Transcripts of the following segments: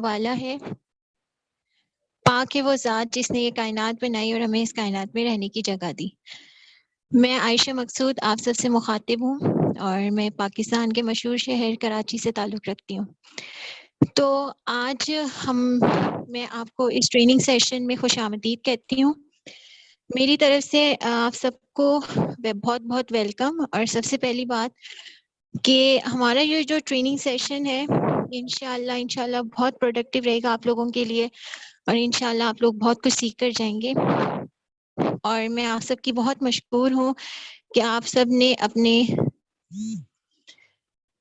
वाला है। पाक है वो ज़ात जिसने ये कायनात बनाई और हमें इस कायनात में रहने की जगह दी। मैं आयशा मकसूद आप सबसे मुखातिब हूँ और मैं पाकिस्तान के मशहूर शहर कराची से ताल्लुक़ रखती हूँ। तो आज मैं आपको इस ट्रेनिंग सेशन में खुशामदीद कहती हूँ। मेरी तरफ से आप सबको बहुत बहुत वेलकम। और सबसे पहली बात कि हमारा ये जो ट्रेनिंग सेशन है इंशाल्लाह बहुत प्रोडक्टिव रहेगा आप लोगों के लिए और इंशाल्लाह आप लोग बहुत कुछ सीख कर जाएंगे। और मैं आप सबकी बहुत मशकूर हूँ कि आप सब ने अपने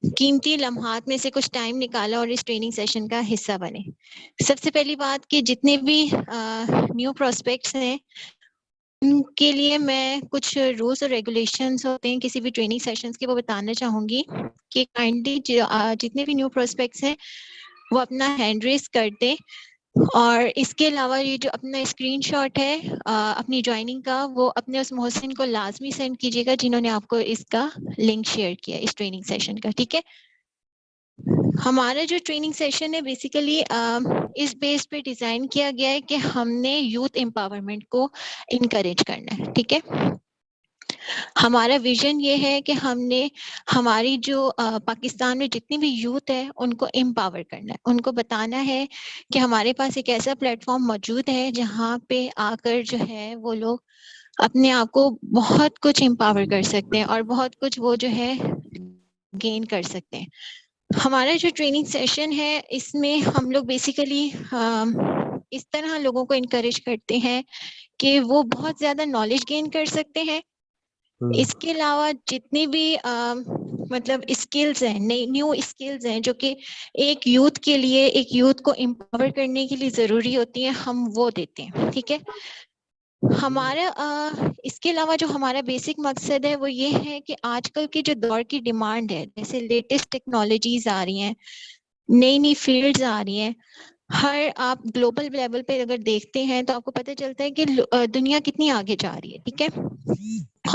कीमती लम्हात में से कुछ टाइम निकाला और इस ट्रेनिंग सेशन का हिस्सा बने। सबसे पहली बात कि जितने भी न्यू प्रोस्पेक्ट्स हैं उनके लिए मैं कुछ रूल्स और रेगुलेशंस होते हैं किसी भी ट्रेनिंग सेशंस के, वो बताना चाहूंगी कि काइंडली जितने भी न्यू प्रोस्पेक्ट्स हैं वो अपना हैंड रेस कर दें। और इसके अलावा ये जो अपना स्क्रीनशॉट है अपनी ज्वाइनिंग का, वो अपने उस मोहसिन को लाजमी सेंड कीजिएगा जिन्होंने आपको इसका लिंक शेयर किया इस ट्रेनिंग सेशन का। ठीक है। हमारा जो ट्रेनिंग सेशन है बेसिकली इस बेस पे डिजाइन किया गया है कि हमने यूथ एम्पावरमेंट को इनकरेज करना है। ठीक है। हमारा विजन ये है कि हमने हमारी जो पाकिस्तान में जितनी भी यूथ है उनको एम्पावर करना है, उनको बताना है कि हमारे पास एक ऐसा प्लेटफॉर्म मौजूद है जहाँ पे आकर जो है वो लोग अपने आप को बहुत कुछ एम्पावर कर सकते हैं और बहुत कुछ वो जो है गेन कर सकते हैं। हमारा जो ट्रेनिंग सेशन है इसमें हम लोग बेसिकली इस तरह लोगों को इनकरेज करते हैं कि वो बहुत ज्यादा नॉलेज गेन कर सकते हैं। इसके अलावा जितनी भी मतलब स्किल्स हैं, नई न्यू स्किल्स हैं जो कि एक यूथ के लिए, एक यूथ को एम्पावर करने के लिए जरूरी होती हैं, हम वो देते हैं। ठीक है। हमारा इसके अलावा जो हमारा बेसिक मकसद है वो ये है कि आजकल की जो दौर की डिमांड है, जैसे लेटेस्ट टेक्नोलॉजीज आ रही हैं, नई नई फील्ड्स आ रही हैं, हर आप ग्लोबल लेवल पे अगर देखते हैं तो आपको पता चलता है कि दुनिया कितनी आगे जा रही है। ठीक है।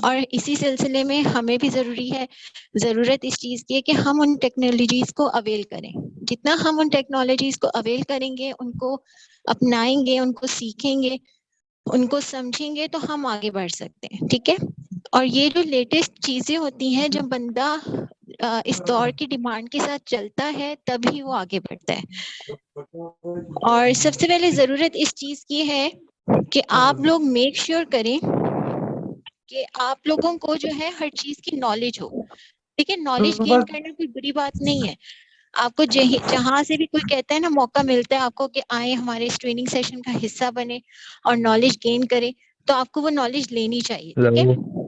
और इसी सिलसिले में हमें भी जरूरत इस चीज की है कि हम उन टेक्नोलॉजीज को अवेल करें। जितना हम उन टेक्नोलॉजीज को अवेल करेंगे, उनको अपनाएंगे, उनको सीखेंगे, उनको समझेंगे तो हम आगे बढ़ सकते हैं। ठीक है। और ये जो लेटेस्ट चीजें होती हैं, जब बंदा इस दौर की डिमांड के साथ चलता है तभी वो आगे बढ़ता है। और सबसे पहले जरूरत इस चीज की है कि आप लोग मेक श्योर करें कि आप लोगों को जो है हर चीज की नॉलेज हो। ठीक है। नॉलेज गेन करना कोई बुरी बात नहीं है। आपको जहां से भी कोई कहता है ना, मौका मिलता है आपको कि आए हमारे इस ट्रेनिंग सेशन का हिस्सा बने और नॉलेज गेन करें, तो आपको वो नॉलेज लेनी चाहिए। ठीक है।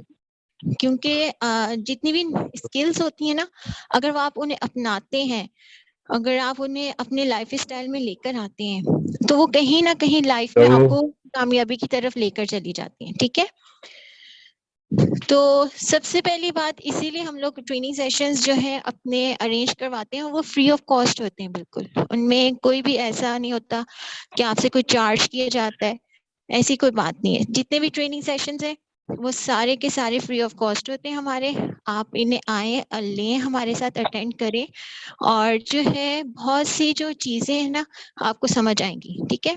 क्योंकि जितनी भी स्किल्स होती है ना, अगर वो आप उन्हें अपनाते हैं, अगर आप उन्हें अपने लाइफ स्टाइल में लेकर आते हैं, तो वो कहीं ना कहीं लाइफ में आपको कामयाबी की तरफ लेकर चली जाती हैं। ठीक है। तो सबसे पहली बात, इसीलिए हम लोग ट्रेनिंग सेशंस जो है अपने अरेंज करवाते हैं, वो फ्री ऑफ कॉस्ट होते हैं। बिल्कुल उनमें कोई भी ऐसा नहीं होता कि आपसे कोई चार्ज किया जाता है, ऐसी कोई बात नहीं है। जितने भी ट्रेनिंग सेशंस हैं वो सारे के सारे फ्री ऑफ कॉस्ट होते हैं हमारे। आप इन्हें आए लें, हमारे साथ अटेंड करें और जो है बहुत सी जो चीजें हैं ना आपको समझ आएंगी। ठीक है।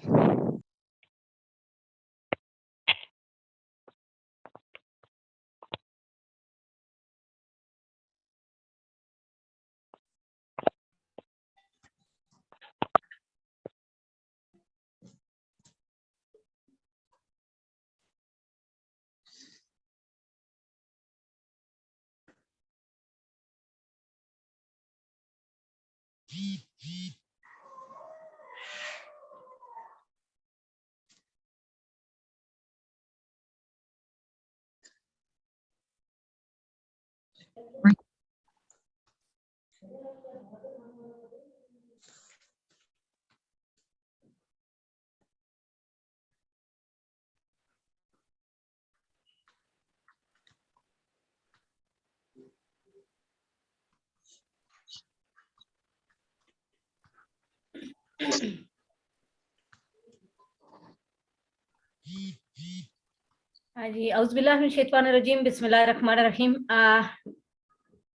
हाँ जी, औज़ुबिल्लाहि मिनश शैतानिर रजीम, बिस्मिल्लाहिर रहमानिर रहीम।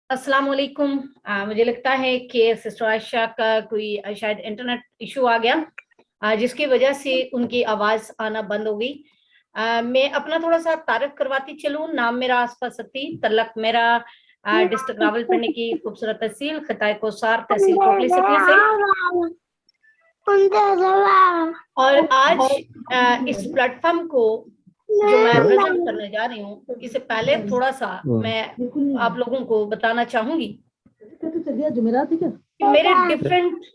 अस्सलाम वालेकुम। मुझे लगता है कि सिस्टर आयशा का कोई शायद इंटरनेट इशू आ गया, जिसकी वजह से उनकी आवाज आना बंद हो गई। मैं अपना थोड़ा सा तारुफ करवाती चलूं। नाम मेरा आसफा सती, तल्लक मेरा डिस्ट्रिक्ट रावलपिंडी की खूबसूरत तहसील खताए कोसार तहसील कोटली सिटी से। और आज इस प्लेटफॉर्म को जो मैं प्रेजेंट करने जा रही हूँ, इससे पहले थोड़ा सा मैं आप लोगों को बताना चाहूंगी कि मेरे डिफरेंट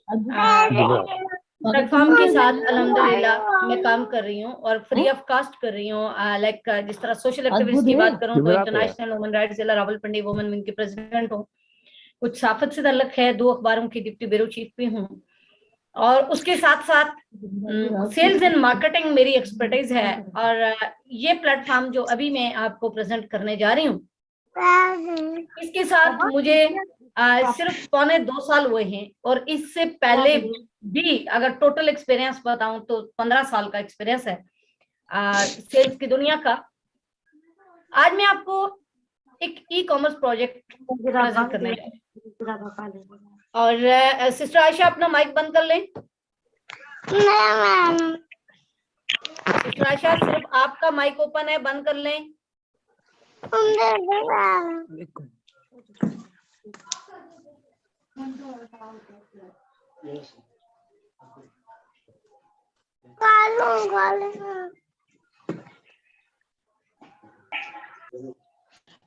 प्लेटफॉर्म के साथ अल्हम्दुलिल्लाह मैं काम कर रही हूँ और फ्री ऑफ कास्ट कर रही हूँ। लाइक जिस तरह सोशल एक्टिविटीज की बात करूँ तो इंटरनेशनल वुमेन राइट्स जिला रावलपिंडी वुमेन विंग की प्रेसिडेंट हूँ। कुछ साफत से ताल्लुक है, 2 अखबारों की डिप्टी ब्यूरो चीफ भी हूँ और उसके साथ साथ सेल्स एंड मार्केटिंग मेरी एक्सपर्टीज है। और ये प्लेटफॉर्म जो अभी मैं आपको प्रेजेंट करने जा रही हूँ, इसके साथ मुझे सिर्फ 2.25 साल हुए हैं और इससे पहले भी अगर टोटल एक्सपीरियंस बताऊं तो 15 साल का एक्सपीरियंस है सेल्स की दुनिया का। आज मैं आपको एक ई कॉमर्स प्रोजेक्ट प्रेजेंट करने जा रही हूँ। और सिस्टर आयशा अपना माइक बंद कर लें। सिस्टर आयशा सिर्फ आपका माइक ओपन है, बंद कर लें।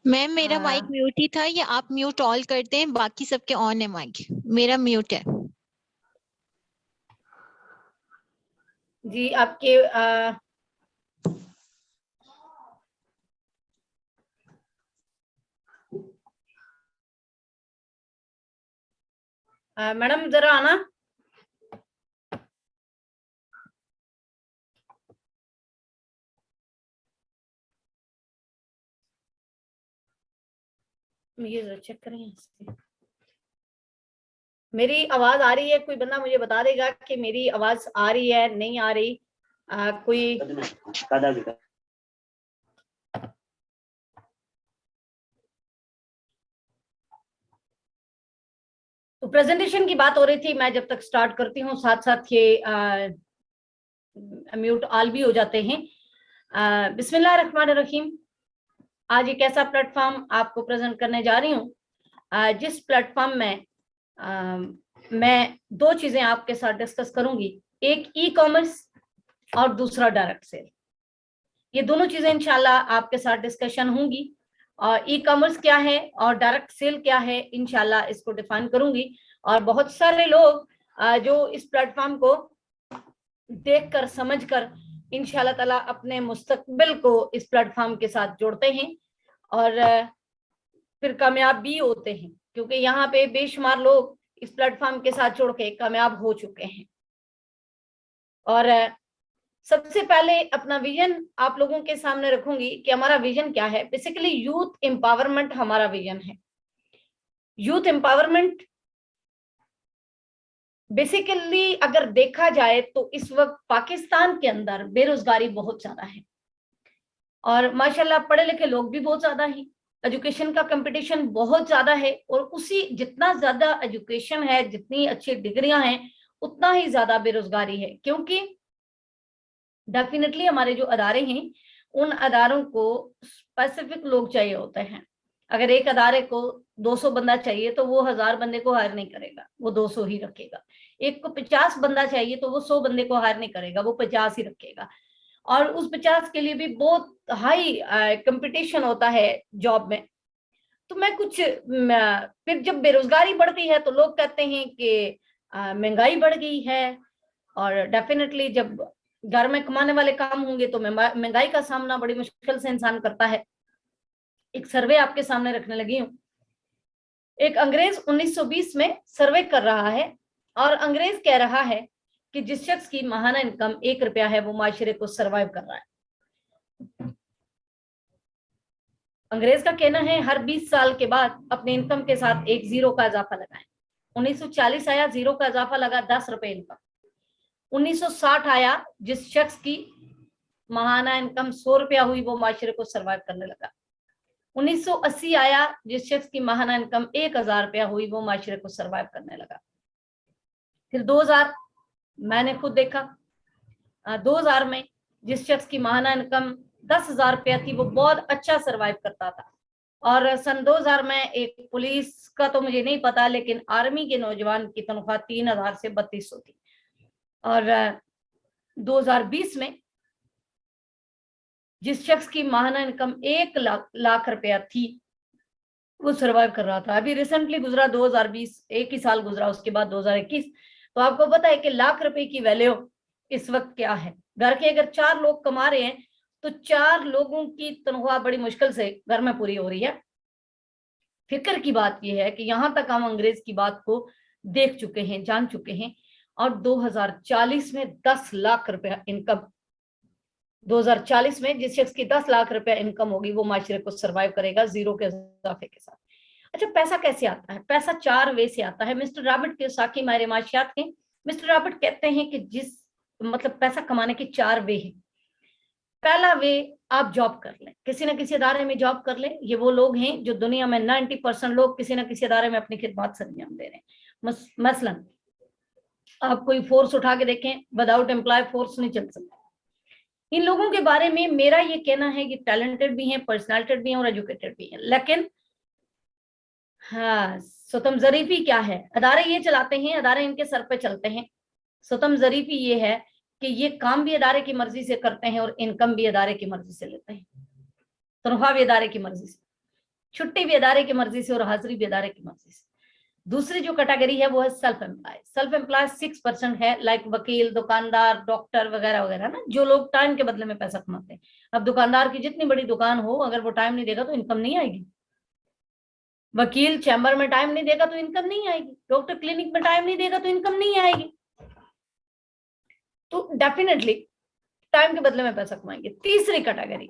मैम मेरा माइक म्यूट ही था, या आप म्यूट ऑल करते हैं? बाकी सबके ऑन है माइक, मेरा म्यूट है। जी आपके मैडम जरा आना। ये चेक करें, मेरी आवाज आ रही है? कोई बंदा मुझे बता देगा कि मेरी आवाज आ रही है नहीं आ रही? कोई तो प्रेजेंटेशन की बात हो रही थी। मैं जब तक स्टार्ट करती हूँ साथ साथ ये म्यूट ऑल भी हो जाते हैं। बिस्मिल्लाह रहमान रहीम। आज एक ऐसा प्लेटफॉर्म आपको प्रेजेंट करने जा रही हूँ जिस प्लेटफॉर्म में मैं 2 चीजें आपके साथ डिस्कस करूंगी, एक ई कॉमर्स और दूसरा डायरेक्ट सेल। ये दोनों चीजें इंशाल्लाह आपके साथ डिस्कशन होंगी। और ई कॉमर्स क्या है और डायरेक्ट सेल क्या है, इंशाल्लाह इसको डिफाइन करूंगी। और बहुत सारे लोग जो इस प्लेटफॉर्म को देखकर समझकर इंशाल्लाह ताला अपने मुस्तकबिल को इस प्लेटफॉर्म के साथ जोड़ते हैं और फिर कामयाब भी होते हैं, क्योंकि यहाँ पे बेशुमार लोग इस प्लेटफॉर्म के साथ जुड़ के कामयाब हो चुके हैं। और सबसे पहले अपना विजन आप लोगों के सामने रखूंगी कि हमारा विजन क्या है। बेसिकली यूथ एम्पावरमेंट हमारा विजन है। यूथ एम्पावरमेंट बेसिकली अगर देखा जाए तो इस वक्त पाकिस्तान के अंदर बेरोजगारी बहुत ज्यादा है और माशाल्लाह पढ़े लिखे लोग भी बहुत ज्यादा हैं। एजुकेशन का कंपटीशन बहुत ज्यादा है और उसी जितना ज्यादा एजुकेशन है, जितनी अच्छी डिग्रियां हैं, उतना ही ज्यादा बेरोजगारी है। क्योंकि डेफिनेटली हमारे जो अदारे हैं उन अदारों को स्पेसिफिक लोग चाहिए होते हैं। अगर एक अदारे को 200 बंदा चाहिए तो वो 1000 बंदे को हायर नहीं करेगा, वो 200 ही रखेगा। एक को 50 बंदा चाहिए तो वो 100 बंदे को हायर नहीं करेगा, वो 50 ही रखेगा। और उस 50 के लिए भी बहुत हाई कंपटीशन होता है जॉब में। तो मैं कुछ फिर जब बेरोजगारी बढ़ती है तो लोग कहते हैं कि महंगाई बढ़ गई है। और डेफिनेटली जब घर में कमाने वाले काम होंगे तो महंगाई का सामना बड़ी मुश्किल से इंसान करता है। एक सर्वे आपके सामने रखने लगी हूँ। एक अंग्रेज 1920 में सर्वे कर रहा है और अंग्रेज कह रहा है कि जिस शख्स की माहाना इनकम 1 रुपया है वो माशरे को सरवाइव कर रहा है। अंग्रेज का कहना है हर 20 साल के बाद अपने इनकम के साथ एक जीरो का इजाफा लगाएं। 1940 आया, जीरो का इजाफा लगा 10 रुपए इनकम। 1960 आया, जिस शख्स की माहाना इनकम 100 रुपया हुई वो माशरे को सरवाइव करने लगा। 1980 आया, जिस शख्स की माहाना इनकम 1000 रुपया हुई वो माशरे को सरवाइव करने लगा। फिर 2000 मैंने खुद देखा, 2000 में जिस शख्स की माहाना इनकम 10,000 रुपया थी वो बहुत अच्छा सरवाइव करता था। और सन 2000 में एक पुलिस का तो मुझे नहीं पता, लेकिन आर्मी के नौजवान की तनख्वाह 3000 से 3200 थी। और 2020 में जिस शख्स की माहाना इनकम 1 लाख रुपया थी वो सरवाइव कर रहा था। अभी रिसेंटली गुजरा 2020, एक ही साल गुजरा, उसके बाद 2021। तो आपको पता है कि लाख रुपए की वैल्यू इस वक्त क्या है। घर के अगर 4 लोग कमा रहे हैं तो 4 लोगों की तनख्वाह बड़ी मुश्किल से घर में पूरी हो रही है। फिक्र की बात यह है कि यहां तक हम अंग्रेज की बात को देख चुके हैं, जान चुके हैं, और 2040 में 10 लाख रुपया इनकम, 2040 में जिस शख्स की 10 लाख रुपया इनकम होगी वो माशरे को सरवाइव करेगा जीरो के इजाफे के साथ। अच्छा, पैसा कैसे आता है? पैसा 4 वे से आता है। मिस्टर रॉबर्ट कियोसाकी माहिर माशियात के, मिस्टर रॉबर्ट कहते हैं कि जिस मतलब पैसा कमाने के 4 वे हैं। पहला वे, आप जॉब कर लें, किसी ना किसी अदारे में जॉब कर लें। ये वो लोग हैं जो दुनिया में 90% लोग किसी ना किसी अदारे में अपनी खिदमत से अंजाम दे रहे हैं। मसलन आप कोई फोर्स उठा के देखें, विदाउट एम्प्लॉय फोर्स नहीं चल सकता। इन लोगों के बारे में मेरा ये कहना है कि टैलेंटेड भी हैं, पर्सनैलिटेड भी हैं और एजुकेटेड भी हैं, लेकिन हाँ, सुतम जरीफी क्या है? अदारे ये चलाते हैं, अदारे इनके सर पे चलते हैं। सुतम जरीफी ये है कि ये काम भी अदारे की मर्जी से करते हैं और इनकम भी अदारे की मर्जी से लेते हैं, तनख्वाह भी अदारे की मर्जी से, छुट्टी भी अदारे की मर्जी से और हाजिरी भी अदारे की मर्जी से। दूसरी जो कैटेगरी है वो है सेल्फ एम्प्लॉय। सेल्फ एम्प्लॉय 6% है, लाइक वकील, दुकानदार, डॉक्टर वगैरह वगैरह ना, जो लोग टाइम के बदले में पैसा कमाते हैं। अब दुकानदार की जितनी बड़ी दुकान हो, अगर वो टाइम नहीं देगा तो इनकम नहीं आएगी। वकील चैम्बर में टाइम नहीं देगा तो इनकम नहीं आएगी। डॉक्टर क्लिनिक में टाइम नहीं देगा तो इनकम नहीं आएगी। तो डेफिनेटली टाइम के बदले में पैसा कमाएंगे। तीसरी category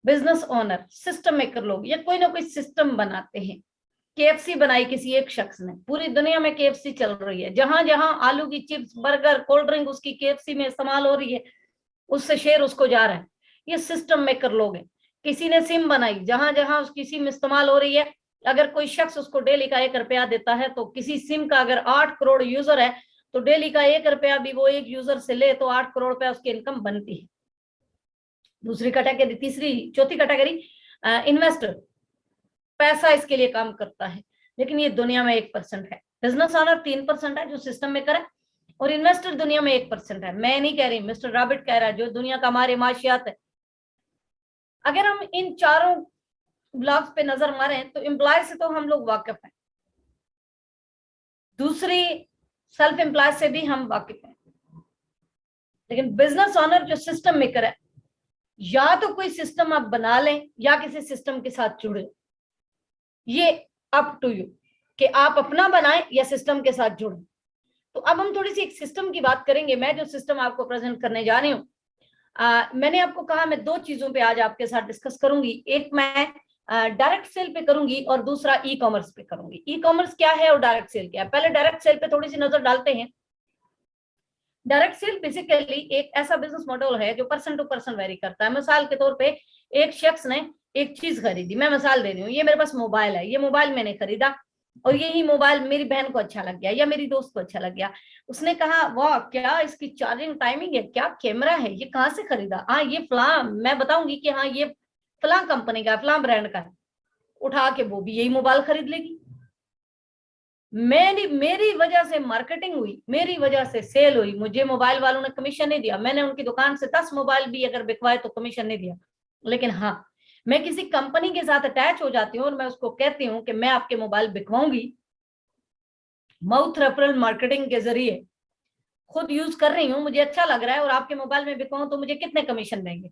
business owner, system maker लोग, ये कोई ना कोई सिस्टम बनाते हैं। केएफसी बनाई किसी एक शख्स ने, पूरी दुनिया में केएफसी चल रही है, जहां जहां आलू की चिप्स, बर्गर, कोल्ड ड्रिंक उसकी केएफसी में इस्तेमाल हो रही है, उससे शेयर उसको जा रहा है। ये सिस्टम मेकर लोग हैं। किसी ने सिम बनाई, जहां जहां उसकी सिम इस्तेमाल हो रही है, अगर कोई शख्स उसको डेली का 1 रुपया देता है, तो किसी सिम का अगर 8 करोड़ यूजर है तो डेली का 1 रुपया भी वो एक यूजर से ले तो 8 करोड़ रुपया उसकी इनकम बनती है। दूसरी कैटेगरी, चौथी कैटेगरी इन्वेस्टर, पैसा इसके लिए काम करता है, लेकिन ये दुनिया में 1% है। बिजनेस ओनर 3% है जो सिस्टम मेकर है, और इन्वेस्टर दुनिया में 1% है। मैं नहीं कह रही, मिस्टर रॉबर्ट कह रहा है, जो दुनिया का हमारे माशियात है। अगर हम इन चारों ब्लॉक्स पे नजर मारें तो एम्प्लॉय से तो हम लोग वाकिफ हैं, दूसरी सेल्फ एम्प्लॉय से भी हम वाकिफ हैं, लेकिन बिजनेस ओनर जो सिस्टम मेकर है, या तो कोई सिस्टम आप बना लें या किसी सिस्टम के साथ जुड़े। ये अप टू यू कि आप अपना बनाएं या सिस्टम के साथ जुड़ें। तो अब हम थोड़ी सी एक सिस्टम की बात करेंगे। मैं जो सिस्टम आपको प्रेजेंट करने जा रही हूँ, मैंने आपको कहा मैं 2 चीजों पे आज आपके साथ डिस्कस करूंगी। एक मैं डायरेक्ट सेल पे करूंगी और दूसरा ई कॉमर्स पे करूंगी। ई कॉमर्स क्या है और डायरेक्ट सेल क्या है? पहले डायरेक्ट सेल पे थोड़ी सी नजर डालते हैं। डायरेक्ट सेल बेसिकली एक ऐसा बिजनेस मॉडल है जो पर्सन टू पर्सन वेरी करता है। मिसाल के तौर पे एक शख्स ने एक चीज खरीदी, मैं मिसाल दे रही हूँ, ये मेरे पास मोबाइल है, ये मोबाइल मैंने खरीदा और यही मोबाइल मेरी बहन को अच्छा लग गया या मेरी दोस्त को अच्छा लग गया। उसने कहा वाह क्या इसकी चार्जिंग टाइमिंग है, क्या कैमरा है, ये कहाँ से खरीदा? हाँ ये फलां, मैं बताऊंगी कि हाँ ये फलां कंपनी का, फलां ब्रांड का है। उठा के वो भी यही मोबाइल खरीद लेगी। मेरी वजह से मार्केटिंग हुई, मेरी वजह से सेल हुई, मुझे मोबाइल वालों ने कमीशन नहीं दिया। मैंने उनकी दुकान से 10 मोबाइल भी अगर बिकवाए तो कमीशन नहीं दिया। लेकिन हाँ, मैं किसी कंपनी के साथ अटैच हो जाती हूँ और मैं उसको कहती हूँ कि मैं आपके मोबाइल बिकवाऊंगी, माउथ रेफरल मार्केटिंग के जरिए खुद यूज कर रही हूँ, मुझे अच्छा लग रहा है और आपके मोबाइल में बिकवाऊं तो मुझे कितने कमीशन देंगे?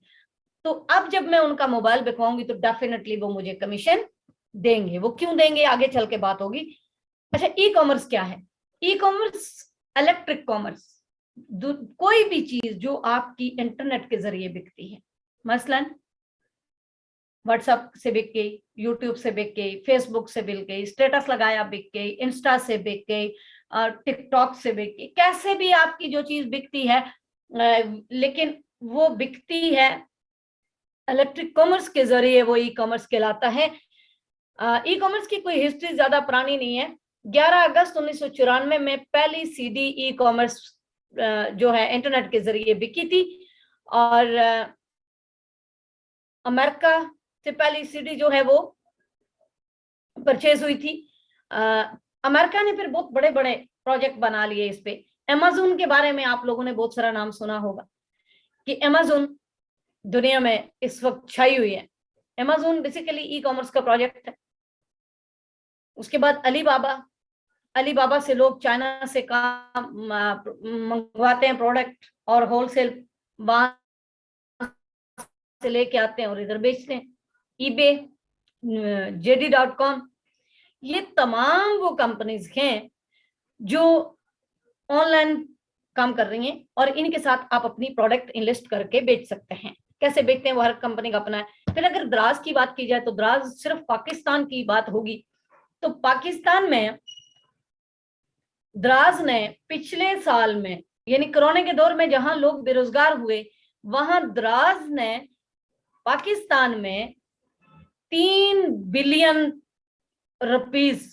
तो अब जब मैं उनका मोबाइल बिकवाऊंगी तो डेफिनेटली वो मुझे कमीशन देंगे। वो क्यों देंगे आगे चल के बात होगी। अच्छा, ई कॉमर्स क्या है? ई कॉमर्स इलेक्ट्रिक कॉमर्स, कोई भी चीज जो आपकी इंटरनेट के जरिए बिकती है, मसलन व्हाट्सएप से बिक गई, यूट्यूब से बिक गई, फेसबुक से बिक गई, स्टेटस लगाया बिक गई, इंस्टा से बिक गई, टिकटॉक से बिक गई, कैसे भी आपकी जो चीज बिकती है, लेकिन वो बिकती है इलेक्ट्रिक कॉमर्स के जरिए वो ई कॉमर्स कहलाता है। ई कॉमर्स की कोई हिस्ट्री ज्यादा पुरानी नहीं है। 11 अगस्त 1994 में पहली सीडी ई कॉमर्स जो है इंटरनेट के जरिए बिकी थी, और अमेरिका से पहली सीडी जो है वो परचेज हुई थी। अमेरिका ने फिर बहुत बड़े बड़े प्रोजेक्ट बना लिए इस पे। अमेज़न के बारे में आप लोगों ने बहुत सारा नाम सुना होगा कि अमेज़न दुनिया में इस वक्त छाई हुई है। अमेज़न बेसिकली ई कॉमर्स का प्रोजेक्ट है। उसके बाद अलीबाबा से लोग चाइना से काम मंगवाते हैं प्रोडक्ट, और होलसेल से लेके आते हैं और इधर बेचते हैं। ईबे, JD.com, ये तमाम वो कंपनीज हैं जो ऑनलाइन काम कर रही हैं, और इनके साथ आप अपनी प्रोडक्ट इनलिस्ट करके बेच सकते हैं। कैसे बेचते हैं वो हर कंपनी का अपना है। फिर अगर द्राज की बात की जाए तो द्राज सिर्फ पाकिस्तान की बात होगी, तो पाकिस्तान में द्राज ने पिछले साल में, यानी कोरोना के दौर में जहां लोग बेरोजगार हुए, वहां द्राज ने पाकिस्तान में 3 बिलियन रुपीस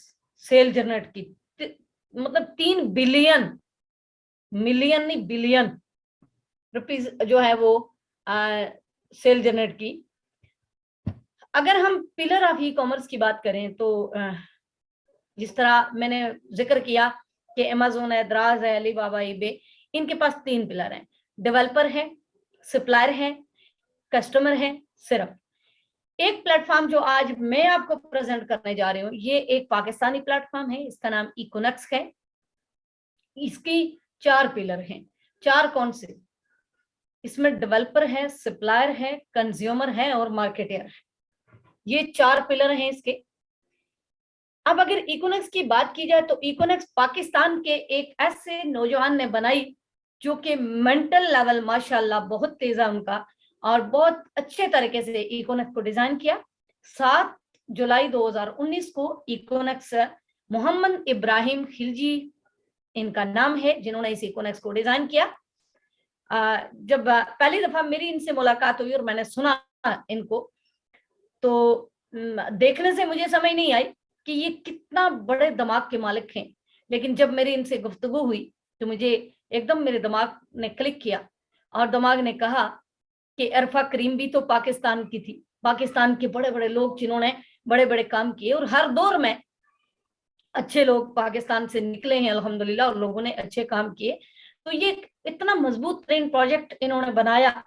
सेल जनरेट की। मतलब 3 बिलियन, मिलियन नहीं बिलियन रुपीस जो है वो सेल जनरेट की। अगर हम पिलर ऑफ ई कॉमर्स की बात करें तो जिस तरह मैंने जिक्र किया कि अमेज़न है, द्राज है, अलीबाबा, ईबे, इनके पास 3 पिलर हैं। डेवलपर है, सप्लायर है, कस्टमर है। सिर्फ एक प्लेटफॉर्म जो आज मैं आपको प्रेजेंट करने जा रही हूँ, ये एक पाकिस्तानी प्लेटफॉर्म है, इसका नाम इकोनेक्स है। इसकी 4 पिलर हैं। 4 कौन से? इसमें डेवलपर है, सप्लायर है, कंज्यूमर है और मार्केटर है। ये 4 पिलर हैं इसके। अब अगर इकोनेक्स की बात की जाए तो इकोनेक्स पाकिस्तान के एक ऐसे नौजवान ने बनाई जो कि मेंटल लेवल माशाल्लाह बहुत तेज है उनका, और बहुत अच्छे तरीके से इकोनेक्स को डिजाइन किया। 7 जुलाई 2019 को इकोनेक्स मोहम्मद इब्राहिम खिलजी इनका नाम है, जिन्होंने इस इकोनेक्स को डिजाइन किया। जब पहली दफा मेरी इनसे मुलाकात हुई और मैंने सुना इनको, तो देखने से मुझे समझ नहीं आई कि ये कितना बड़े दिमाग के मालिक हैं, लेकिन जब मेरी इनसे गुफ्तगू हुई तो मुझे एकदम मेरे दिमाग ने क्लिक किया, और दिमाग ने कहा कि अरफा करीम भी तो पाकिस्तान की थी। पाकिस्तान के बड़े बड़े लोग जिन्होंने बड़े बड़े काम किए, और हर दौर में अच्छे लोग पाकिस्तान से निकले हैं अल्हम्दुलिल्लाह, और लोगों ने अच्छे काम किए। तो ये इतना मजबूत तरीन प्रोजेक्ट इन्होंने बनाया,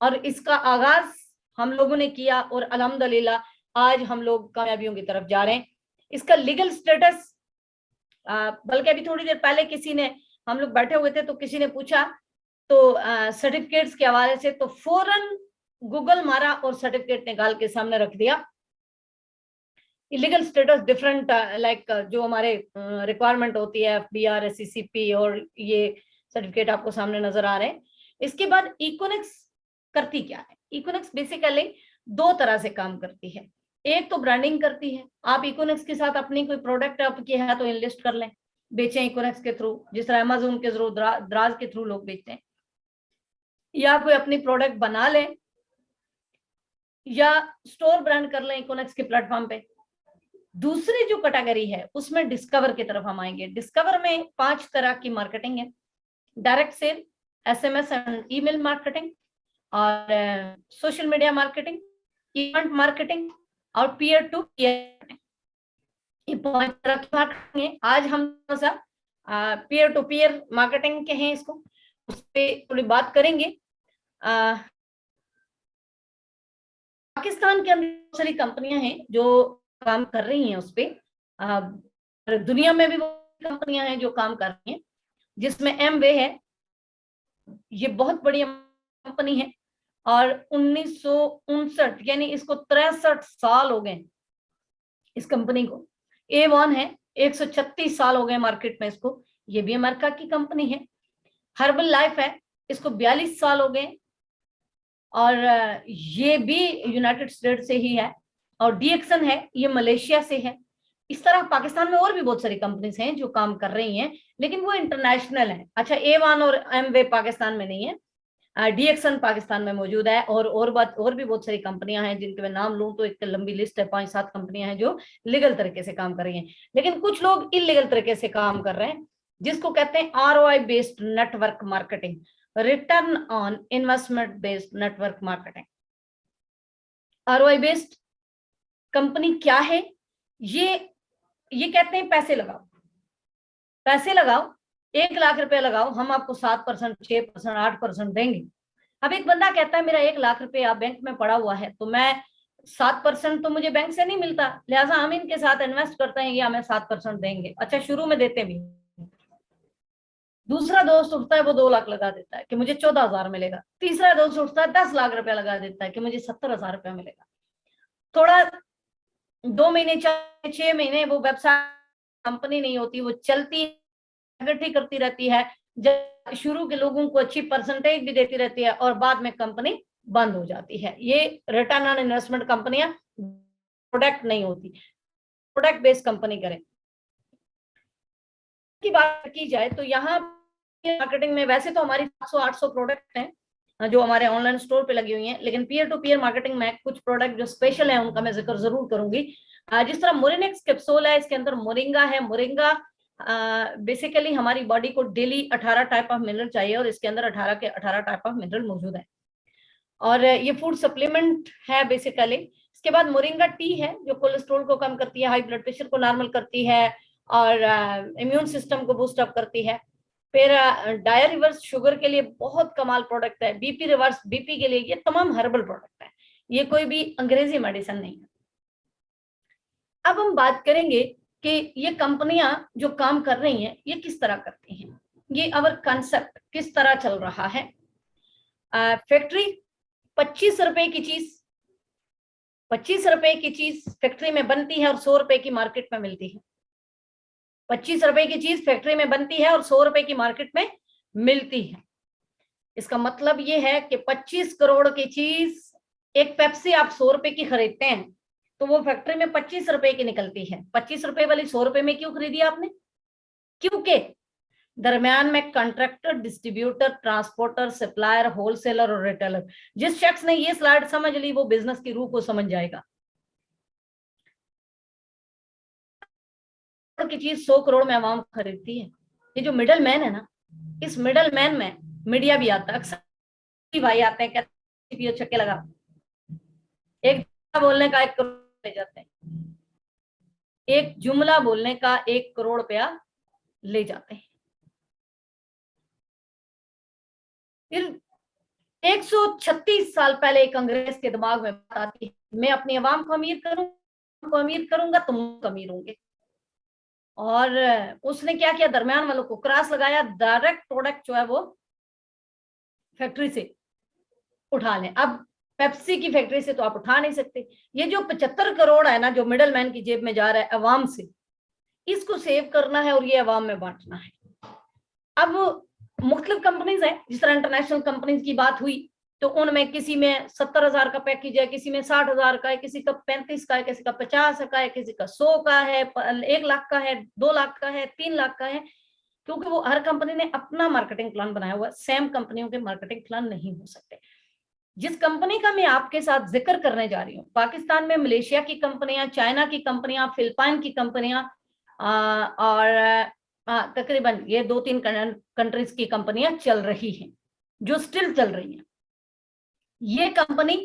और इसका आगाज हम लोगों ने किया, और अल्हम्दुलिल्लाह आज हम लोग कामयाबियों की तरफ जा रहे हैं। इसका लीगल स्टेटस, बल्कि अभी थोड़ी देर पहले किसी ने, हम लोग बैठे हुए थे तो किसी ने पूछा, तो सर्टिफिकेट्स के हवाले से, तो फौरन गूगल मारा और सर्टिफिकेट निकाल के सामने रख दिया। लीगल स्टेटस डिफरेंट, लाइक जो हमारे रिक्वायरमेंट होती है FBR, SCCP, और ये सर्टिफिकेट आपको सामने नजर आ रहे हैं। इसके बाद इकोनेक्स करती क्या है? इकोनेक्स बेसिकली 2 तरह से काम करती है। एक तो ब्रांडिंग करती है। आप इकोनेक्स के साथ अपनी कोई प्रोडक्ट आपकी है तो इनलिस्ट कर लें, बेचें इकोनेक्स के थ्रू, जिस तरह अमेज़न के थ्रू, द्राज के थ्रू लोग बेचते हैं, या कोई अपनी प्रोडक्ट बना लें, या स्टोर ब्रांड कर लें इकोनेक्स के प्लेटफॉर्म पे। दूसरी जो कैटेगरी है उसमें डिस्कवर की तरफ हम आएंगे। डिस्कवर में 5 तरह की मार्केटिंग है: direct sale, SMS and email marketing, और social media marketing, event marketing, और पीयर टू पीयर। ये 5 तरह की मार्केटिंग है। आज हम पीयर टू पीयर मार्केटिंग के हैं, इसको उस पर थोड़ी बात करेंगे। पाकिस्तान के अंदर बहुत सारी कंपनियां हैं जो काम कर रही हैं उस पर। दुनिया में भी वो कंपनियां हैं जो काम कर रही हैं, जिसमें एमवे है। ये बहुत बड़ी कंपनी है, और 1959, यानी इसको 63 साल हो गए इस कंपनी को। A1 है, 136 साल हो गए मार्केट में इसको। ये भी अमेरिका की कंपनी है। हर्बल लाइफ है, इसको 42 साल हो गए, और ये भी यूनाइटेड स्टेट से ही है। और डीएक्सन है, ये मलेशिया से है। इस तरह पाकिस्तान में और भी बहुत सारी कंपनीज हैं जो काम कर रही हैं, लेकिन वो इंटरनेशनल है। अच्छा, A1 और एमवे पाकिस्तान में नहीं है। DXN पाकिस्तान में मौजूद है, और भी बहुत सारी कंपनियां हैं जिनके मैं नाम लूं तो एक लंबी लिस्ट है, 5-7 कंपनियां हैं जो लीगल तरीके से काम कर रही हैं। लेकिन कुछ लोग इलीगल तरीके से काम कर रहे हैं, जिसको कहते हैं ROI based network marketing, return on investment based network marketing. ROI based company क्या है? ये कहते हैं पैसे लगाओ, पैसे लगाओ, 1 लाख रुपए लगाओ, हम आपको 7%, 6%, 8% देंगे। अब एक बंदा कहता है मेरा 1 लाख रुपया बैंक में पड़ा हुआ है, तो मैं 7% तो मुझे बैंक से नहीं मिलता, लिहाजा हम इनके साथ इन्वेस्ट करते हैं, ये हमें 7% देंगे। अच्छा, शुरू में देते भी। दूसरा दोस्त उठता है, वो 2 लाख लगा देता है कि मुझे 14,000 मिलेगा। तीसरा दोस्त उठता है 10 लाख रुपया लगा देता है कि मुझे 70,000 रुपया मिलेगा। थोड़ा 2 महीने, 6 महीने वो वेबसाइट कंपनी नहीं होती, वो चलती इकट्ठी करती रहती है, जब शुरू के लोगों को अच्छी परसेंटेज भी देती रहती है और बाद में कंपनी बंद हो जाती है। ये रिटर्न ऑन इन्वेस्टमेंट कंपनियां प्रोडक्ट नहीं होती, प्रोडक्ट बेस्ड कंपनी करें। की बात की जाए तो यहाँ मार्केटिंग में वैसे तो हमारी 700-800 प्रोडक्ट हैं जो हमारे ऑनलाइन स्टोर पे लगी हुई हैं, लेकिन पीयर टू पीयर मार्केटिंग में कुछ प्रोडक्ट जो स्पेशल है उनका मैं जिक्र जरूर करूंगी। जिस तरह मोरिनेक्स कैप्सूल है, इसके अंदर मोरिंगा है। मोरिंगा बेसिकली हमारी बॉडी को डेली 18 टाइप ऑफ मिनरल चाहिए और इसके अंदर 18 के 18 टाइप ऑफ मिनरल मौजूद है और ये फूड सप्लीमेंट है बेसिकली। इसके बाद मोरिंगा टी है जो कोलेस्ट्रॉल को कम करती है, हाई ब्लड प्रेशर को नॉर्मल करती है और इम्यून सिस्टम को बूस्ट अप करती है। फिर डायर रिवर्स शुगर के लिए बहुत कमाल प्रोडक्ट है। बीपी रिवर्स बीपी के लिए, ये तमाम हर्बल प्रोडक्ट है, ये कोई भी अंग्रेजी मेडिसिन नहीं है। अब हम बात करेंगे कि ये कंपनियां जो काम कर रही हैं ये किस तरह करती हैं, ये अवर कंसेप्ट किस तरह चल रहा है। फैक्ट्री 25 रुपए की चीज 25 रुपए की चीज फैक्ट्री में बनती है और 100 रुपए की मार्केट में मिलती है। 25 रुपए की चीज फैक्ट्री में बनती है और 100 रुपए की मार्केट में मिलती है। इसका मतलब ये है कि 25 करोड़ की चीज, एक पेप्सी आप 100 रुपए की खरीदते हैं तो वो फैक्ट्री में 25 रुपए की निकलती है। 25 रुपए वाली 100 रुपए में क्यों खरीदी आपने? क्योंकि दरम्यान में contractor, distributor, transporter, supplier, wholesaler और रिटेलर, जिस शख्स ने ये स्लाइड समझ ली वो बिजनेस की रूह को समझ जाएगा। की चीज 100 करोड़ में अवाम खरीदती है। ये जो मिडल मैन है ना, इस मिडल मैन में मीडिया भी आता है, अक्सर भाई आते हैं कहते हैं छक्के लगा, एक बोलने का 1 करोड़ ले जाते हैं, एक जुमला बोलने का 1 करोड़ रुपया ले जाते हैं। फिर 136 साल पहले एक अंग्रेज के दिमाग में बात आती है, मैं अपनी अवाम को अमीर करूंगा, तुम अमीर होंगे। और उसने क्या किया, दरम्यान वालों को क्रॉस लगाया, डायरेक्ट प्रोडक्ट जो है वो फैक्ट्री से उठा लें। अब पेप्सी की फैक्ट्री से तो आप उठा नहीं सकते। ये जो 75 करोड़ है ना जो मिडल मैन की जेब में जा रहा है अवाम से, इसको सेव करना है और ये अवाम में बांटना है। अब मुख्तलिफ कंपनीज है, जिस तरह इंटरनेशनल कंपनीज की बात हुई तो उनमें किसी में 70,000 का पैकेज है, किसी में 60,000 का है, किसी का 35 का है, किसी का 50 का है, किसी का 100 का है, 1 लाख का है, 2 लाख का है, 3 लाख का है, क्योंकि वो हर कंपनी ने अपना मार्केटिंग प्लान बनाया हुआ है। सेम कंपनियों के मार्केटिंग प्लान नहीं हो सकते। जिस कंपनी का मैं आपके साथ जिक्र करने जा रही हूँ, पाकिस्तान में मलेशिया की कंपनियां, चाइना की कंपनियां, फिलिपाइन की कंपनियां और तकरीबन ये 2-3 कंट्रीज की कंपनियां चल रही हैं जो स्टिल चल रही हैं। ये कंपनी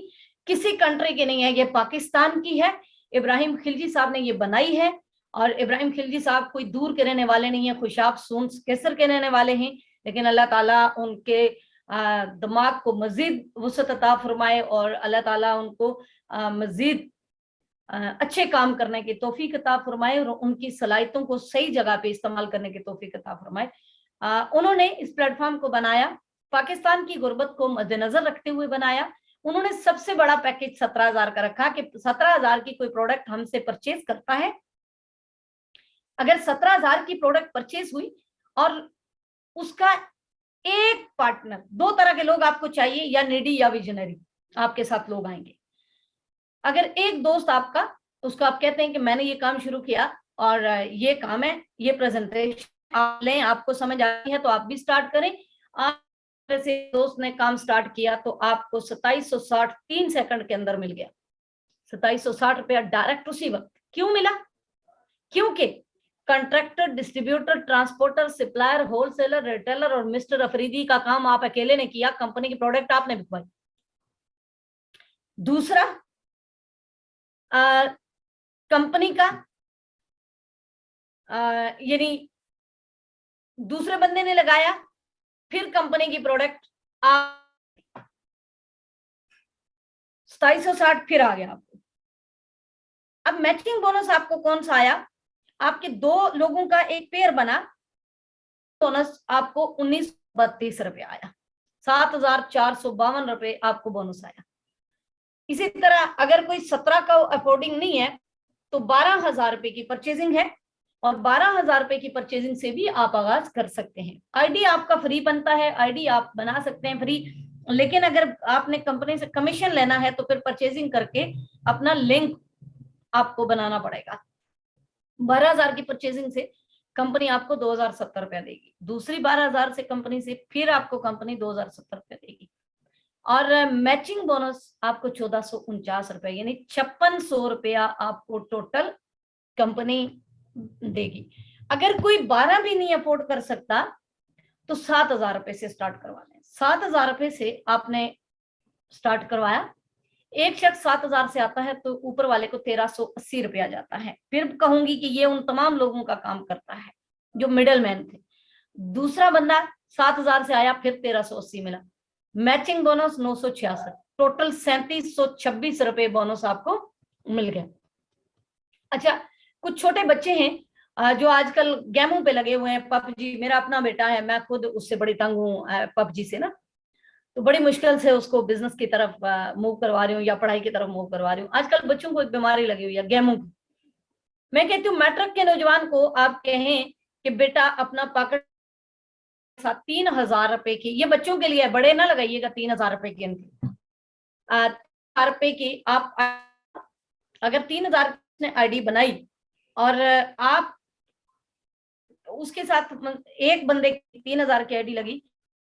किसी कंट्री की नहीं है, ये पाकिस्तान की है। इब्राहिम खिलजी साहब ने ये बनाई है और इब्राहिम खिलजी साहब कोई दूर के रहने वाले नहीं है, खुशाब सूंस कैसर के रहने वाले हैं, लेकिन अल्लाह ताला उनके दिमाग को मजीद वुसअत अता फरमाए और अल्लाह ताला उनको मजीद अच्छे काम करने की तौफीक अता फरमाए और उनकी सलाहियतों को सही जगह पे इस्तेमाल करने की तौफीक अता फरमाए। उन्होंने इस प्लेटफॉर्म को बनाया, पाकिस्तान की गुर्बत को मद्देनजर रखते हुए बनाया। उन्होंने सबसे बड़ा पैकेज 17,000 का रखा कि 17,000 की कोई प्रोडक्ट हमसे परचेज करता है, अगर 17,000 की प्रोडक्ट परचेज हुई और उसका एक पार्टनर, 2 तरह के लोग आपको चाहिए, या नीडी या विजनरी आपके साथ लोग आएंगे। अगर एक दोस्त आपका, उसको आप कहते हैं कि मैंने ये काम शुरू किया और ये काम है, ये प्रेजेंटेशन आप लें, आपको समझ आती है तो आप भी स्टार्ट करें, आप से दोस्त ने काम स्टार्ट किया तो आपको 2760 3 सेकंड के अंदर मिल गया। 2760 रुपया डायरेक्ट उसी वक्त। क्यों मिला? क्योंकि contractor, distributor, transporter, supplier, wholesaler, retailer और मिस्टर अफरीदी का काम आप अकेले ने किया, कंपनी की प्रोडक्ट आपने बिकवाई। दूसरा, कंपनी का यानी दूसरे बंदे ने लगाया, फिर कंपनी की प्रोडक्ट आप 2760 फिर आ गया आपको। अब मैचिंग बोनस आपको कौन सा आया? आपके दो लोगों का एक पेयर बना, बोनस आपको 1932 रुपए आया, 7452 रुपए आपको बोनस आया। इसी तरह अगर कोई 17 का अफोर्डिंग नहीं है तो 12,000 रुपए की परचेजिंग है, और 12,000 रुपए की परचेजिंग से भी आप आगाज कर सकते हैं। आईडी आपका फ्री बनता है, आईडी आप बना सकते हैं फ्री, लेकिन अगर आपने कंपनी से कमीशन लेना है तो फिर परचेजिंग करके अपना लिंक आपको बनाना पड़ेगा। 12,000 की परचेजिंग से कंपनी आपको 2,070 रुपया देगी, दूसरी 12,000 से कंपनी से फिर आपको कंपनी 2,070 रुपया देगी, और मैचिंग बोनस आपको 1,449 रुपया यानी 5600 रुपया आपको टोटल कंपनी देगी। अगर कोई 12 भी नहीं अफोर्ड कर सकता तो 7,000 रुपए से स्टार्ट करवा लें। 7,000 रुपए से आपने स्टार्ट करवाया, एक शख्स 7,000 से आता है तो ऊपर वाले को 1,380 रुपया जाता है। फिर कहूंगी कि ये उन तमाम लोगों का काम करता है जो मिडल मैन थे। दूसरा बंदा 7,000 से आया, फिर 1,380 मिला। मैचिंग बोनस 966, टोटल 3,726 रुपए बोनस आपको मिल गया। अच्छा, कुछ छोटे बच्चे हैं जो आजकल गेमों पे लगे हुए हैं, पबजी। मेरा अपना बेटा है, मैं खुद उससे बड़ी तंग हूँ पबजी से ना, तो बड़ी मुश्किल से उसको बिजनेस की तरफ मूव करवा रही हूँ या पढ़ाई की तरफ मूव करवा रही हूँ। आजकल बच्चों को एक बीमारी लगी हुई है गेमों की। मैं कहती हूँ मैट्रिक के नौजवान को आप कहें कि बेटा अपना पॉकेट 3,000 रुपए की, ये बच्चों के लिए, बड़े ना लगाइएगा 3,000 रुपए की, 3,000 रुपए की आप अगर 3,000 ने आईडी बनाई और आप उसके साथ एक बंदे की 3,000 की आईडी लगी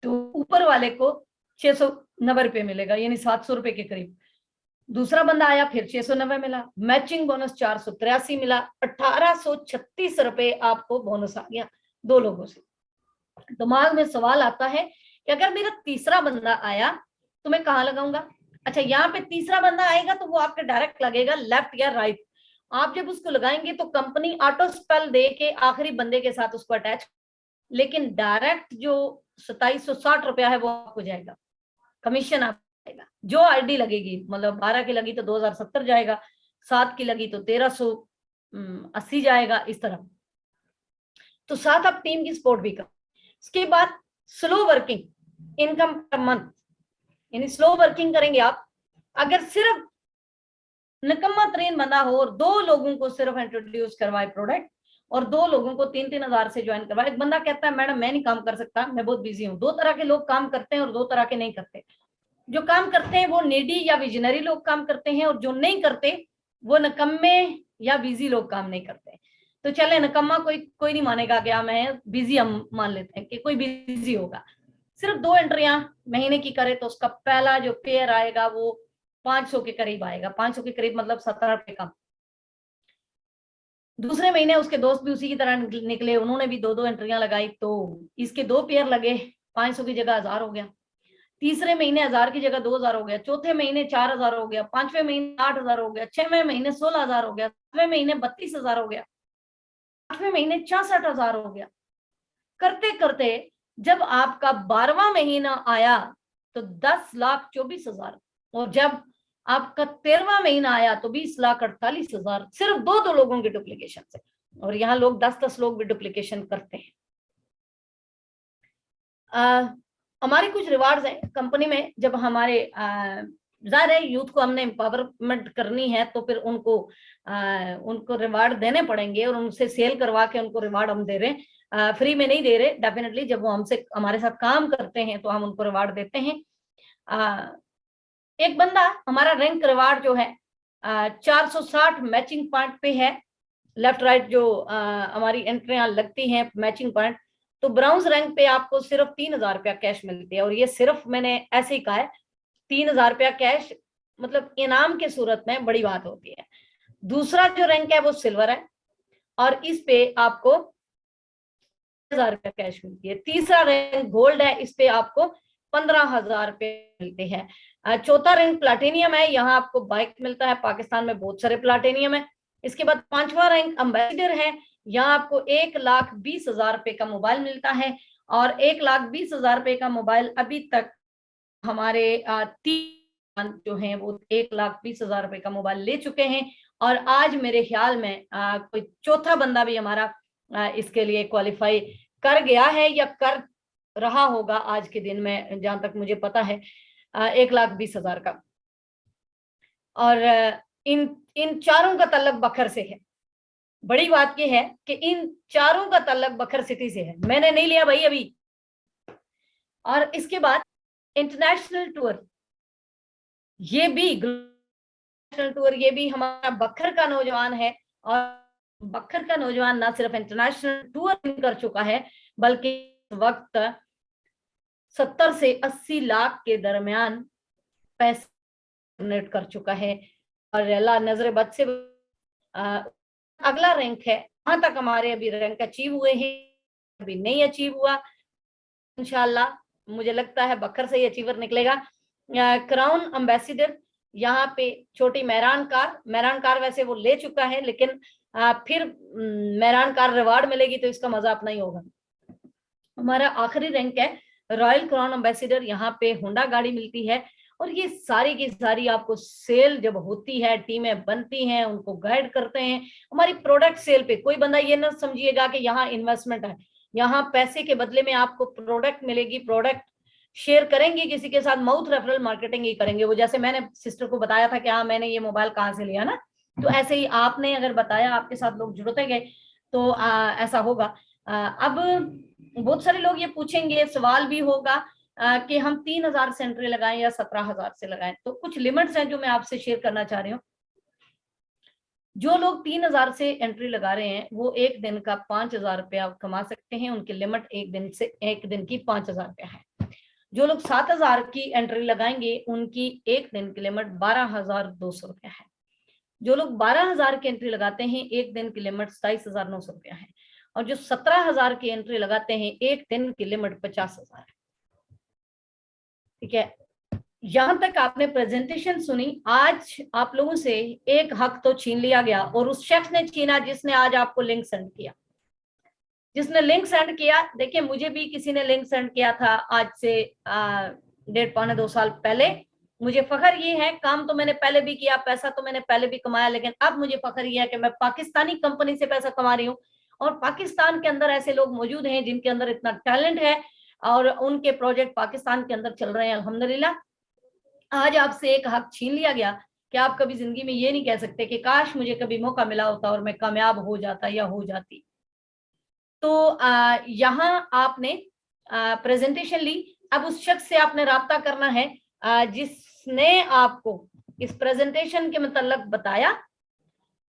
तो ऊपर वाले को 690 रुपए मिलेगा यानी 700 रुपए के करीब। दूसरा बंदा आया, फिर 690 मिला। मैचिंग बोनस 483 मिला, 1,836 रुपए आपको बोनस आ गया दो लोगों से। दिमाग में सवाल आता है कि अगर मेरा तीसरा बंदा आया तो मैं कहाँ लगाऊंगा? अच्छा, यहाँ पे तीसरा बंदा आएगा तो वो आपके डायरेक्ट लगेगा लेफ्ट या राइट। आप जब उसको लगाएंगे तो कंपनी ऑटो स्पेल दे के आखिरी बंदे के साथ उसको अटैच, लेकिन डायरेक्ट जो 2,760 रुपया है वो आपको जाएगा, कमीशन आपको जाएगा। जो आईडी लगेगी, मतलब 12 की लगी तो 2,070 जाएगा, 7 की लगी तो 1,380 जाएगा, इस तरह। तो साथ आप टीम की सपोर्ट भी कर। इसके बाद slow working income per month, यानी स्लो वर्किंग करेंगे आप। अगर सिर्फ निकम्मा तरीन बंदा हो और दो लोगों को सिर्फ इंट्रोड्यूस करवाए प्रोडक्ट और दो लोगों को 3,000 से ज्वाइन करवाए। एक बंदा कहता है मैडम मैं नहीं काम कर सकता, मैं बहुत बिजी हूँ। दो तरह के लोग काम करते हैं और दो तरह के नहीं करते। जो काम करते हैं वो नीडी या विजनरी लोग काम करते हैं, और जो नहीं करते वो निकम्मे या बिजी लोग काम नहीं करते। तो चले निकम्मा कोई नहीं मानेगा कि मैं बिजी, हम मान लेते हैं कि कोई बिजी होगा। सिर्फ 2 एंट्रियां महीने की करे तो उसका पहला जो पेयर आएगा वो 500 के करीब आएगा। 500 के करीब मतलब 17 रुपए कम। दूसरे महीने उसके दोस्त भी उसी की तरह निकले, उन्होंने भी 2-2 एंट्रियां लगाई तो इसके 2 पेयर लगे, 500 की जगह 1,000 हो गया। तीसरे महीने 1,000 की जगह 2,000 हो गया। चौथे महीने 4,000 हो गया। 5वें महीने 8,000 हो गया। 6वें महीने 16,000 हो गया। 7वें महीने 32,000 हो गया। 8वें महीने 64,000 हो गया। करते करते जब आपका 12वां महीना आया तो 10,24,000, और जब आपका 13वां महीना आया तो 20,48,000, सिर्फ 2 लोगों की डुप्लीकेशन से। और यहाँ लोग 10-10 लोग भी डुप्लीकेशन करते हैं। हमारे कुछ रिवार्ड्स हैं कंपनी में। जब हमारे जाहिर है यूथ को हमने एम्पावरमेंट करनी है तो फिर उनको रिवार्ड देने पड़ेंगे, और उनसे सेल करवा के उनको रिवार्ड हम दे रहे हैं। फ्री में नहीं दे रहे डेफिनेटली। जब वो हमारे साथ काम करते हैं तो हम उनको रिवार्ड देते हैं। एक बंदा हमारा रैंक रिवार्ड जो है 460 मैचिंग पॉइंट पे है। लेफ्ट राइट जो हमारी एंट्रियां लगती हैं मैचिंग पॉइंट तो ब्राउन्स रैंक पे आपको सिर्फ 3,000 रुपया कैश मिलती है, और ये सिर्फ मैंने ऐसे ही कहा है, 3,000 रुपया कैश मतलब इनाम के सूरत में बड़ी बात होती है। दूसरा जो रैंक है वो सिल्वर है, और इस पे आपको 1,000 रुपया कैश मिलती है। तीसरा रैंक गोल्ड है, इस पे आपको 15,000 रुपये मिलते हैं। चौथा रैंक प्लाटिनियम है, यहाँ आपको बाइक मिलता है, पाकिस्तान में बहुत सारे प्लाटिनियम है। इसके बाद 5वां रैंक एम्बेसडर है, यहाँ आपको 1,20,000 रुपये का मोबाइल मिलता है, और 1,20,000 रुपये का मोबाइल अभी तक हमारे 3 जो हैं वो 1,20,000 रुपये का मोबाइल ले चुके हैं, और आज मेरे ख्याल में कोई चौथा बंदा भी हमारा इसके लिए क्वालिफाई कर गया है या कर रहा होगा आज के दिन में, जहां तक मुझे पता है 1,20,000 का। और इन चारों का तल्लक बखर से है। बड़ी बात यह है कि इन चारों का तल्लक बखर सिटी से है, मैंने नहीं लिया भाई अभी। और इसके बाद इंटरनेशनल टूर, ये भी इंटरनेशनल टूर, ये भी हमारा बखर का नौजवान है, और बखर का नौजवान ना सिर्फ इंटरनेशनल टूर कर चुका है, बल्कि इस वक्त 70 से 80 लाख के दरमियान पैसे डोनेट कर चुका है। और अल्लाह नजर बद से अगला रैंक है, वहां तक हमारे अभी रैंक अचीव हुए हैं, अभी नहीं अचीव हुआ। इंशाल्लाह मुझे लगता है बखर से ही अचीवर निकलेगा। क्राउन एम्बेसडर, यहाँ पे छोटी मेहरान कार वैसे वो ले चुका है, लेकिन फिर मेहरान कार रिवार्ड मिलेगी तो इसका मजा अपना ही होगा। हमारा आखिरी रैंक है रॉयल क्राउन एम्बेसडर, यहाँ पे होंडा गाड़ी मिलती है। और ये सारी की सारी आपको सेल जब होती है, टीमें बनती हैं, उनको गाइड करते हैं हमारी प्रोडक्ट सेल पे। कोई बंदा ये ना समझिएगा कि यहाँ इन्वेस्टमेंट है, यहाँ पैसे के बदले में आपको प्रोडक्ट मिलेगी, प्रोडक्ट शेयर करेंगे किसी के साथ, माउथ रेफरल मार्केटिंग ही करेंगे। वो जैसे मैंने सिस्टर को बताया था कि हाँ मैंने ये मोबाइल कहाँ से लिया ना, तो ऐसे ही आपने अगर बताया, आपके साथ लोग जुड़ते गए तो ऐसा होगा। अब बहुत सारे लोग ये पूछेंगे, सवाल भी होगा कि हम 3,000 से एंट्री लगाएं या 17,000 से लगाएं। तो कुछ लिमिट्स हैं जो मैं आपसे शेयर करना चाह रही हूँ। जो लोग 3,000 से एंट्री लगा रहे हैं वो एक दिन का 5,000 रुपया कमा सकते हैं, उनकी लिमिट एक दिन की 5,000 रुपया है। जो लोग 7,000 की एंट्री लगाएंगे उनकी एक दिन की लिमिट 12,200 रुपया है। जो लोग 12,000 की एंट्री लगाते हैं एक दिन की लिमिट 27,900 रुपया है, और जो 17,000 की एंट्री लगाते हैं एक दिन की लिमिट 50,000 है। ठीक है, यहां तक आपने प्रेजेंटेशन सुनी। आज आप लोगों से एक हक तो छीन लिया गया, और उस शख्स ने छीना जिसने आज आपको लिंक सेंड किया। जिसने लिंक सेंड किया, देखिए मुझे भी किसी ने लिंक सेंड किया था आज से 1.5-2 साल पहले। मुझे फखर ये है, काम तो मैंने पहले भी किया, पैसा तो मैंने पहले भी कमाया, लेकिन अब मुझे फखर ये है कि मैं पाकिस्तानी कंपनी से पैसा कमा रही हूँ, और पाकिस्तान के अंदर ऐसे लोग मौजूद हैं जिनके अंदर इतना टैलेंट है, और उनके प्रोजेक्ट पाकिस्तान के अंदर चल रहे हैं अल्हम्दुलिल्लाह। आज आपसे एक हक छीन लिया गया कि आप कभी जिंदगी में ये नहीं कह सकते कि काश मुझे कभी मौका मिला होता और मैं कामयाब हो जाता या हो जाती। तो यहाँ आपने प्रेजेंटेशन ली, अब उस शख्स से आपने राब्ता करना है जिसने आपको इस प्रेजेंटेशन के मतलब बताया,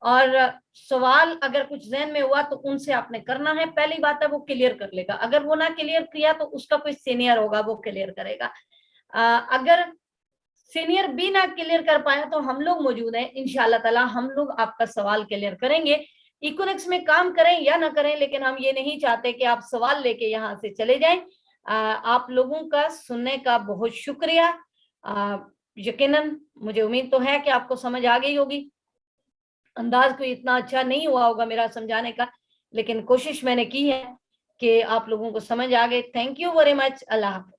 और सवाल अगर कुछ ज़हन में हुआ तो उनसे आपने करना है। पहली बात है वो क्लियर कर लेगा, अगर वो ना क्लियर किया तो उसका कोई सीनियर होगा वो क्लियर करेगा। अगर सीनियर भी ना क्लियर कर पाया तो हम लोग मौजूद हैं, इंशाल्लाह ताला हम लोग आपका सवाल क्लियर करेंगे। इकोनॉमिक्स में काम करें या ना करें, लेकिन हम ये नहीं चाहते कि आप सवाल लेके यहाँ से चले जाएं। आप लोगों का सुनने का बहुत शुक्रिया। यकीनन मुझे उम्मीद तो है कि आपको समझ आ गई होगी। अंदाज कोई इतना अच्छा नहीं हुआ होगा मेरा समझाने का, लेकिन कोशिश मैंने की है कि आप लोगों को समझ आ गए। Thank you very much. अल्लाह हाफ़िज़।